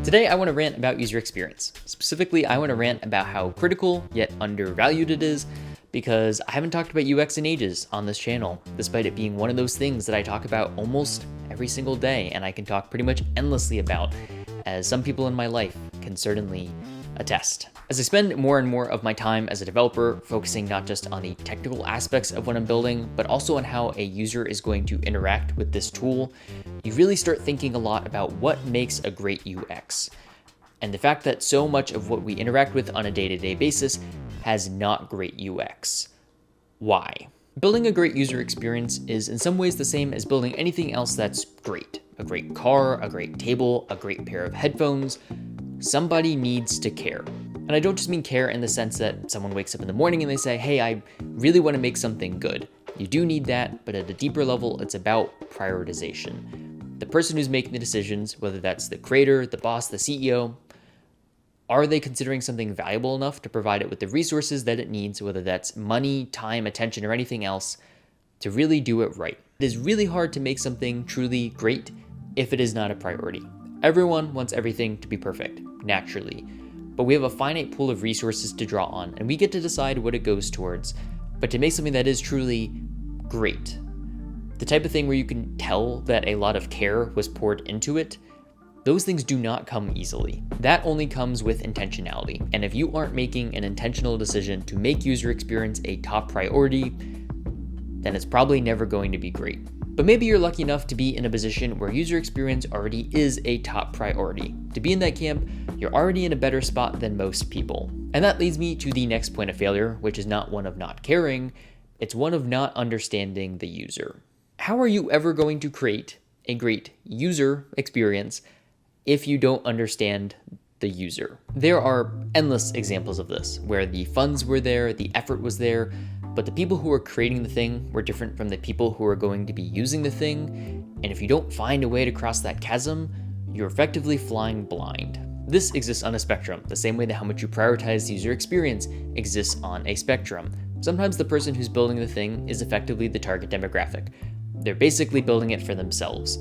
Today, I want to rant about user experience. Specifically, I want to rant about how critical yet undervalued it is, because I haven't talked about UX in ages on this channel, despite it being one of those things that I talk about almost every single day, and I can talk pretty much endlessly about, as some people in my life can certainly attest. As I spend more and more of my time as a developer focusing not just on the technical aspects of what I'm building, but also on how a user is going to interact with this tool, you really start thinking a lot about what makes a great UX. And the fact that so much of what we interact with on a day-to-day basis has not great UX. Why? Building a great user experience is in some ways the same as building anything else that's great. A great car, a great table, a great pair of headphones. Somebody needs to care. And I don't just mean care in the sense that someone wakes up in the morning and they say, hey, I really want to make something good. You do need that, but at a deeper level, it's about prioritization. The person who's making the decisions, whether that's the creator, the boss, the CEO, are they considering something valuable enough to provide it with the resources that it needs, whether that's money, time, attention, or anything else, to really do it right? It is really hard to make something truly great if it is not a priority. Everyone wants everything to be perfect, naturally. But we have a finite pool of resources to draw on, and we get to decide what it goes towards. But to make something that is truly great, the type of thing where you can tell that a lot of care was poured into it, those things do not come easily. That only comes with intentionality. And if you aren't making an intentional decision to make user experience a top priority, then it's probably never going to be great. But maybe you're lucky enough to be in a position where user experience already is a top priority. To be in that camp, you're already in a better spot than most people. And that leads me to the next point of failure, which is not one of not caring, it's one of not understanding the user. How are you ever going to create a great user experience if you don't understand the user? There are endless examples of this, where the funds were there, the effort was there, but the people who are creating the thing were different from the people who are going to be using the thing, and if you don't find a way to cross that chasm, you're effectively flying blind. This exists on a spectrum, the same way that how much you prioritize the user experience exists on a spectrum. Sometimes the person who's building the thing is effectively the target demographic. They're basically building it for themselves.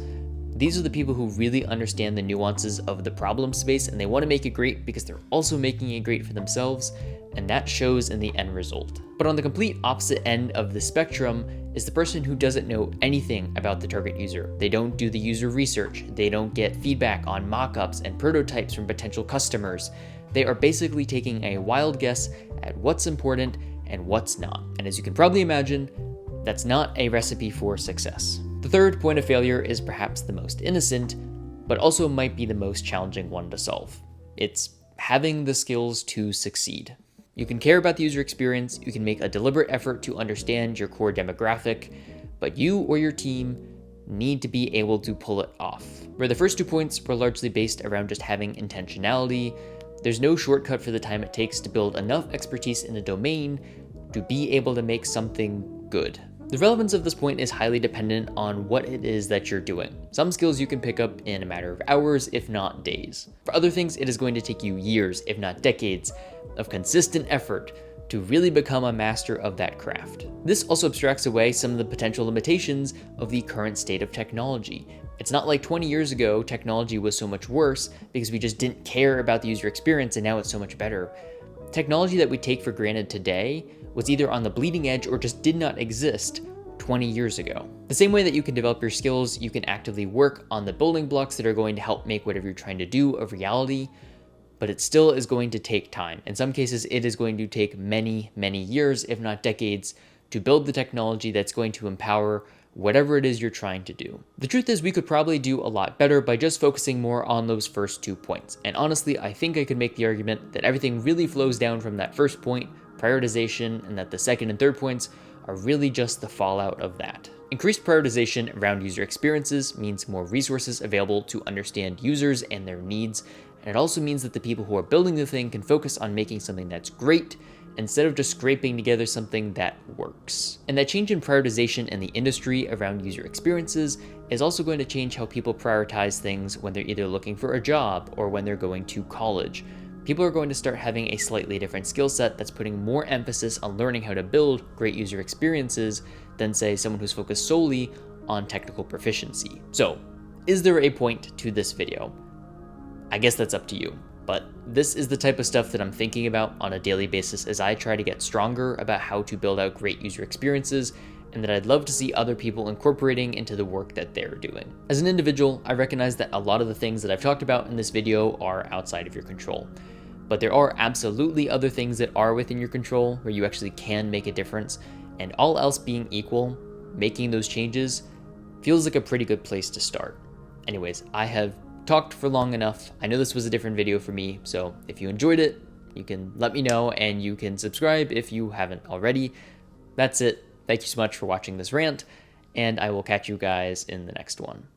These are the people who really understand the nuances of the problem space, and they want to make it great because they're also making it great for themselves, and that shows in the end result. But on the complete opposite end of the spectrum is the person who doesn't know anything about the target user. They don't do the user research. They don't get feedback on mock-ups and prototypes from potential customers. They are basically taking a wild guess at what's important and what's not. And as you can probably imagine, that's not a recipe for success. The third point of failure is perhaps the most innocent, but also might be the most challenging one to solve. It's having the skills to succeed. You can care about the user experience, you can make a deliberate effort to understand your core demographic, but you or your team need to be able to pull it off. Where the first 2 points were largely based around just having intentionality, there's no shortcut for the time it takes to build enough expertise in a domain to be able to make something good. The relevance of this point is highly dependent on what it is that you're doing. Some skills you can pick up in a matter of hours, if not days. For other things, it is going to take you years, if not decades, of consistent effort to really become a master of that craft. This also abstracts away some of the potential limitations of the current state of technology. It's not like 20 years ago, technology was so much worse because we just didn't care about the user experience, and now it's so much better. Technology that we take for granted today was either on the bleeding edge or just did not exist 20 years ago. The same way that you can develop your skills, you can actively work on the building blocks that are going to help make whatever you're trying to do a reality, but it still is going to take time. In some cases, it is going to take many, many years, if not decades, to build the technology that's going to empower whatever it is you're trying to do. The truth is, we could probably do a lot better by just focusing more on those first 2 points. And honestly, I think I could make the argument that everything really flows down from that first point, prioritization, and that the second and third points are really just the fallout of that. Increased prioritization around user experiences means more resources available to understand users and their needs, and it also means that the people who are building the thing can focus on making something that's great instead of just scraping together something that works. And that change in prioritization in the industry around user experiences is also going to change how people prioritize things when they're either looking for a job or when they're going to college. People are going to start having a slightly different skill set that's putting more emphasis on learning how to build great user experiences than, say, someone who's focused solely on technical proficiency. So, is there a point to this video? I guess that's up to you. But this is the type of stuff that I'm thinking about on a daily basis as I try to get stronger about how to build out great user experiences, and that I'd love to see other people incorporating into the work that they're doing. As an individual, I recognize that a lot of the things that I've talked about in this video are outside of your control. But there are absolutely other things that are within your control where you actually can make a difference, and all else being equal, making those changes feels like a pretty good place to start. Anyways, I have talked for long enough. I know this was a different video for me, so if you enjoyed it, you can let me know, and you can subscribe if you haven't already. That's it. Thank you so much for watching this rant, and I will catch you guys in the next one.